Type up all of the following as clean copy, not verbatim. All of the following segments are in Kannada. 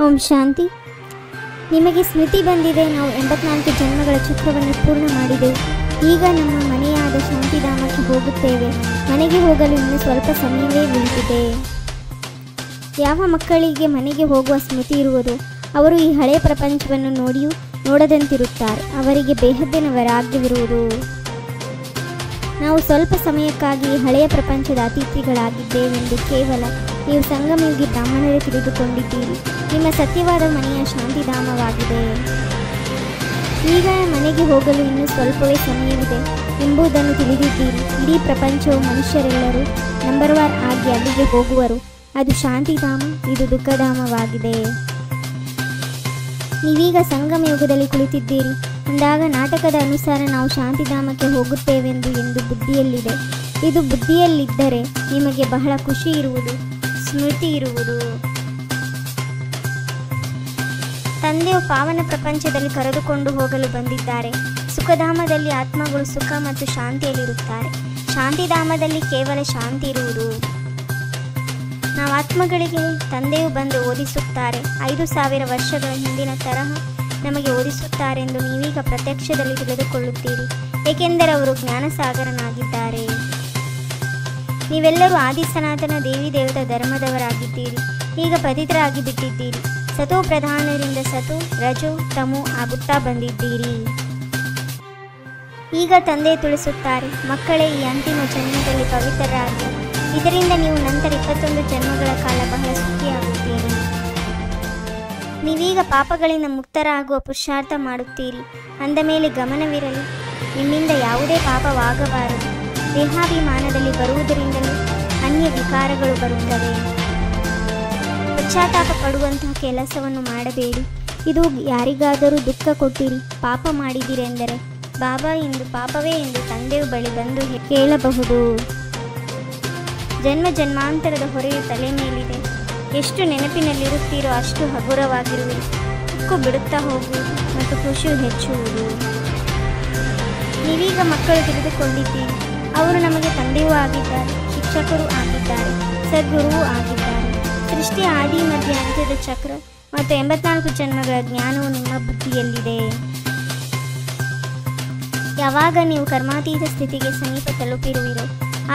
ಓಂ ಶಾಂತಿ. ನಿಮಗೆ ಸ್ಮೃತಿ ಬಂದಿದೆ. ನಾವು 84 ಜನ್ಮಗಳ ಚಕ್ರವನ್ನು ಪೂರ್ಣ ಮಾಡಿದೆವು. ಈಗ ನಮ್ಮ ಮನೆಯಾದ ಶಾಂತಿಧಾಮಕ್ಕೆ ಹೋಗುತ್ತೇವೆ. ಮನೆಗೆ ಹೋಗಲು ಇನ್ನು ಸ್ವಲ್ಪ ಸಮಯವೇ ಉಳಿದಿದೆ. ಯಾವ ಮಕ್ಕಳಿಗೆ ಮನೆಗೆ ಹೋಗುವ ಸ್ಮೃತಿ ಇರುವುದು ಅವರು ಈ ಹಳೆಯ ಪ್ರಪಂಚವನ್ನು ನೋಡಿಯೂ ನೋಡದಂತಿರುತ್ತಾರೆ. ಅವರಿಗೆ ಬೇಹದ್ದಿನ ವೈರಾಗ್ಯವಿರುವುದು. ನಾವು ಸ್ವಲ್ಪ ಸಮಯಕ್ಕಾಗಿ ಹಳೆಯ ಪ್ರಪಂಚದ ಅತಿಥಿಗಳಾಗಿದ್ದೇವೆಂದು ಕೇವಲ ನೀವು ಸಂಗಮಯುಗಿ ಬ್ರಾಹ್ಮಣರೇ ತಿಳಿದುಕೊಂಡಿದ್ದೀರಿ. ನಿಮ್ಮ ಸತ್ಯವಾದ ಮನೆಯ ಶಾಂತಿಧಾಮವಾಗಿದೆ. ಈಗ ಮನೆಗೆ ಹೋಗಲು ಇನ್ನೂ ಸ್ವಲ್ಪವೇ ಸಮಯವಿದೆ ಎಂಬುದನ್ನು ತಿಳಿದಿದ್ದೀರಿ. ಇಡೀ ಪ್ರಪಂಚವು ಮನುಷ್ಯರೆಲ್ಲರೂ ನಂಬರ್ 1 ಆಗಿ ಅಲ್ಲಿಗೆ ಹೋಗುವರು. ಅದು ಶಾಂತಿಧಾಮ, ಇದು ದುಃಖಧಾಮವಾಗಿದೆ. ನೀವೀಗ ಸಂಗಮ ಯುಗದಲ್ಲಿ ಕುಳಿತಿದ್ದೀರಿ ಅಂದಾಗ ನಾಟಕದ ಅನುಸಾರ ನಾವು ಶಾಂತಿಧಾಮಕ್ಕೆ ಹೋಗುತ್ತೇವೆಂದು ಎಂದು ಬುದ್ಧಿಯಲ್ಲಿದೆ. ಇದು ಬುದ್ಧಿಯಲ್ಲಿದ್ದರೆ ನಿಮಗೆ ಬಹಳ ಖುಷಿ ಇರುವುದು, ಸ್ಮೃತಿ ಇರುವುದು. ತಂದೆಯು ಪಾವನ ಪ್ರಪಂಚದಲ್ಲಿ ಕರೆದುಕೊಂಡು ಹೋಗಲು ಬಂದಿದ್ದಾರೆ. ಸುಖಧಾಮದಲ್ಲಿ ಆತ್ಮಗಳು ಸುಖ ಮತ್ತು ಶಾಂತಿಯಲ್ಲಿರುತ್ತಾರೆ. ಶಾಂತಿಧಾಮದಲ್ಲಿ ಕೇವಲ ಶಾಂತಿ ಇರುವುದು. ನಾವು ಆತ್ಮಗಳಿಗೆ ತಂದೆಯು ಬಂದು ಓದಿಸುತ್ತಾರೆ. 5000 ವರ್ಷಗಳ ಹಿಂದಿನ ತರಹ ನಮಗೆ ಓದಿಸುತ್ತಾರೆಂದು ನೀವೀಗ ಪ್ರತ್ಯಕ್ಷದಲ್ಲಿ ತಿಳಿದುಕೊಳ್ಳುತ್ತೀರಿ, ಏಕೆಂದರೆ ಅವರು ಜ್ಞಾನಸಾಗರನಾಗಿದ್ದಾರೆ. ನೀವೆಲ್ಲರೂ ಆದಿ ಸನಾತನ ದೇವಿ ದೇವತಾ ಧರ್ಮದವರಾಗಿದ್ದೀರಿ. ಈಗ ಪತಿತರಾಗಿ ಬಿಟ್ಟಿದ್ದೀರಿ. ಸತೋ ಪ್ರಧಾನರಿಂದ ಸತು ರಜು ತಮು ಆಗುತ್ತಾ ಬಂದಿದ್ದೀರಿ. ಈಗ ತಂದೆ ತಿಳಿಸುತ್ತಾರೆ, ಮಕ್ಕಳೇ, ಈ ಅಂತಿಮ ಜನ್ಮದಲ್ಲಿ ಪವಿತ್ರರಾಗಿ. ಇದರಿಂದ ನೀವು ನಂತರ 21 ಜನ್ಮಗಳ ಕಾಲ ಬಹಳ ಸುಖಿಯಾಗುತ್ತೀರಿ. ನೀವೀಗ ಪಾಪಗಳಿಂದ ಮುಕ್ತರಾಗುವ ಪುರುಷಾರ್ಥ ಮಾಡುತ್ತೀರಿ. ಅಂದ ಮೇಲೆ ಗಮನವಿರಲಿ, ನಿಮ್ಮಿಂದ ಯಾವುದೇ ಪಾಪವಾಗಬಾರದು. ದೇಹಾಭಿಮಾನದಲ್ಲಿ ಬರುವುದರಿಂದಲೂ ಅನ್ಯ ವಿಕಾರಗಳು ಬರುತ್ತವೆ. ಪಶ್ಚಾತ್ತಾಪ ಪಡುವಂತಹ ಕೆಲಸವನ್ನು ಮಾಡಬೇಡಿ. ಇದು ಯಾರಿಗಾದರೂ ದುಃಖ ಕೊಟ್ಟಿರಿ, ಪಾಪ ಮಾಡಿದಿರೆಂದರೆ ಬಾಬಾ ಎಂದು ಪಾಪವೇ ಎಂದು ತಂದೆಯ ಬಳಿ ಬಂದು ಕೇಳಬಹುದು. ಜನ್ಮ ಜನ್ಮಾಂತರದ ಹೊರೆಯು ತಲೆ ಮೇಲಿದೆ. ಎಷ್ಟು ನೆನಪಿನಲ್ಲಿರುತ್ತೀರೋ ಅಷ್ಟು ಹಗುರವಾಗಿರುವಿರಿ. ಉಕ್ಕು ಬಿಡುತ್ತಾ ಹೋಗುವುದು ಮತ್ತು ಖುಷಿಯು ಹೆಚ್ಚುವುದು. ನೀವೀಗ ಮಕ್ಕಳು ತಿಳಿದುಕೊಂಡಿದ್ದೀರಿ. ಅವರು ನಮಗೆ ತಂದೆಯೂ ಆಗಿದ್ದಾರೆ, ಶಿಕ್ಷಕರೂ ಆಗಿದ್ದಾರೆ, ಸದ್ಗುರುವೂ ಆಗಿದ್ದಾರೆ. ಸೃಷ್ಟಿ ಆದಿ ಮಧ್ಯ ಅಂತ್ಯದ ಚಕ್ರ ಮತ್ತು 84 ಜನ್ಮಗಳ ಜ್ಞಾನವು ನಿಮ್ಮ ಬುದ್ಧಿಯಲ್ಲಿದೆ. ಯಾವಾಗ ನೀವು ಕರ್ಮಾತೀತ ಸ್ಥಿತಿಗೆ ಸಮೀಪ ತಲುಪಿರುವಿರೋ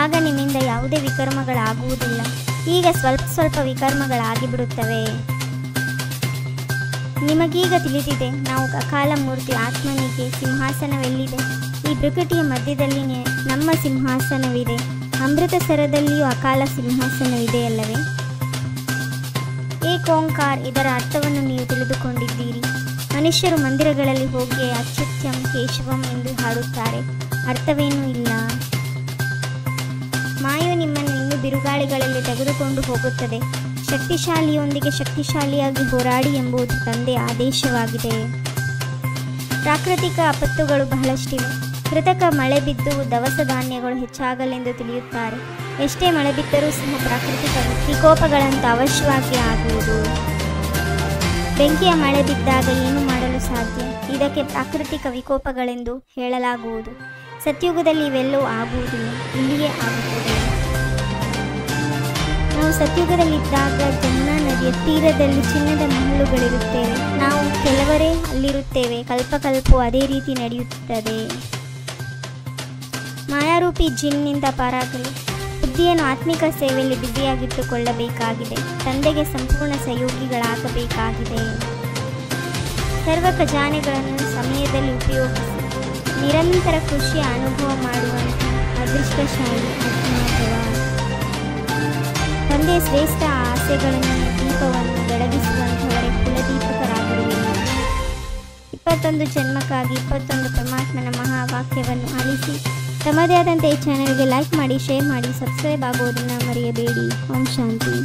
ಆಗ ನಿಮ್ಮಿಂದ ಯಾವುದೇ ವಿಕರ್ಮಗಳಾಗುವುದಿಲ್ಲ. ಈಗ ಸ್ವಲ್ಪ ವಿಕರ್ಮಗಳಾಗಿಬಿಡುತ್ತವೆ. ನಿಮಗೀಗ ತಿಳಿದಿದೆ, ನಾವು ಅಕಾಲ ಮೂರ್ತಿ ಆತ್ಮನಿಗೆ ಸಿಂಹಾಸನವೆಲ್ಲಿದೆ. ಈ ಪ್ರಕೃತಿಯ ಮಧ್ಯದಲ್ಲಿ ನಮ್ಮ ಸಿಂಹಾಸನವಿದೆ. ಅಮೃತಸರದಲ್ಲಿಯೂ ಅಕಾಲ ಸಿಂಹಾಸನವಿದೆಯಲ್ಲವೇ? ಏಕೋಂಕಾರ, ಇದರ ಅರ್ಥವನ್ನು ನೀವು ತಿಳಿದುಕೊಂಡಿದ್ದೀರಿ. ಮನುಷ್ಯರು ಮಂದಿರಗಳಲ್ಲಿ ಹೋಗಿ ಅಚ್ಯುತ್ಯಂ ಕೇಶವಂ ಎಂದು ಹಾಡುತ್ತಾರೆ. ಅರ್ಥವೇನೂ ಇಲ್ಲ. ಮಾಯು ನಿಮ್ಮನ್ನು ಇನ್ನೂ ಬಿರುಗಾಳಿಗಳಲ್ಲಿ ತೆಗೆದುಕೊಂಡು ಹೋಗುತ್ತದೆ. ಶಕ್ತಿಶಾಲಿಯೊಂದಿಗೆ ಶಕ್ತಿಶಾಲಿಯಾಗಿ ಹೋರಾಡಿ ಎಂಬುದು ತಂದೆಯ ಆದೇಶವಾಗಿದೆ. ಪ್ರಾಕೃತಿಕ ಆಪತ್ತುಗಳು ಬಹಳಷ್ಟಿವೆ. ಕೃತಕ ಮಳೆ ಬಿದ್ದು ದವಸ ಧಾನ್ಯಗಳು ಹೆಚ್ಚಾಗಲೆಂದು ತಿಳಿಯುತ್ತಾರೆ. ಎಷ್ಟೇ ಮಳೆ ಬಿದ್ದರೂ ಸಹ ಪ್ರಾಕೃತಿಕ ವಿಕೋಪಗಳಂತ ಅವಶ್ಯವಾಗಿ ಆಗುವುದು. ಬೆಂಕಿಯ ಮಳೆ ಬಿದ್ದಾಗ ಏನು ಮಾಡಲು ಸಾಧ್ಯ? ಇದಕ್ಕೆ ಪ್ರಾಕೃತಿಕ ವಿಕೋಪಗಳೆಂದು ಹೇಳಲಾಗುವುದು. ಸತ್ಯುಗದಲ್ಲಿ ಇವೆಲ್ಲವೂ ಆಗುವುದಿಲ್ಲ, ಇಲ್ಲಿಯೇ ಆಗುತ್ತದೆ. ನಾವು ಸತ್ಯುಗದಲ್ಲಿದ್ದಾಗ ಜಮುನಾ ನದಿಯ ತೀರದಲ್ಲಿ ಚಿನ್ನದ ಮಹಲುಗಳಿರುತ್ತೇವೆ. ನಾವು ಕೆಲವರೇ ಅಲ್ಲಿರುತ್ತೇವೆ. ಕಲ್ಪಕಲ್ಪವು ಅದೇ ರೀತಿ ನಡೆಯುತ್ತದೆ. ಮಾಯಾರೂಪಿ ಜಿನ್ನಿಂದ ಪಾರಾಗಲು ಬುದ್ಧಿಯನ್ನು ಆತ್ಮಿಕ ಸೇವೆಯಲ್ಲಿ ಬ್ಯುಸಿಯಾಗಿಟ್ಟುಕೊಳ್ಳಬೇಕಾಗಿದೆ. ತಂದೆಗೆ ಸಂಪೂರ್ಣ ಸಹಯೋಗಿಗಳಾಗಬೇಕಾಗಿದೆ. ಸರ್ವ ಖಜಾನೆಗಳನ್ನು ಸಮಯದಲ್ಲಿ ಉಪಯೋಗಿಸಿ ನಿರಂತರ ಖುಷಿಯ ಅನುಭವ ಮಾಡುವಂತಹ ಅದೃಷ್ಟಶಾಲಿ ಆತ್ಮಾಭವ. ತಂದೆಯ ಶ್ರೇಷ್ಠ ಆಸೆಗಳನ್ನು ದೀಪವನ್ನು ಬೆಳಗಿಸುವಂಥವರೇ ಕುಲದೀಪಕರಾಗಿರುವಿಲ್ಲ. 21 ಜನ್ಮಕ್ಕಾಗಿ 21 ಪರಮಾತ್ಮನ ಮಹಾವಾಕ್ಯವನ್ನು ಆಲಿಸಿ ತಮ್ಮದೇ ಆದಂಥ ಈ ಚಾನೆಲ್ಗೆ ಲೈಕ್ ಮಾಡಿ, ಶೇರ್ ಮಾಡಿ, ಸಬ್ಸ್ಕ್ರೈಬ್ ಆಗೋದನ್ನು ಮರೆಯಬೇಡಿ. ಓಂ ಶಾಂತಿ.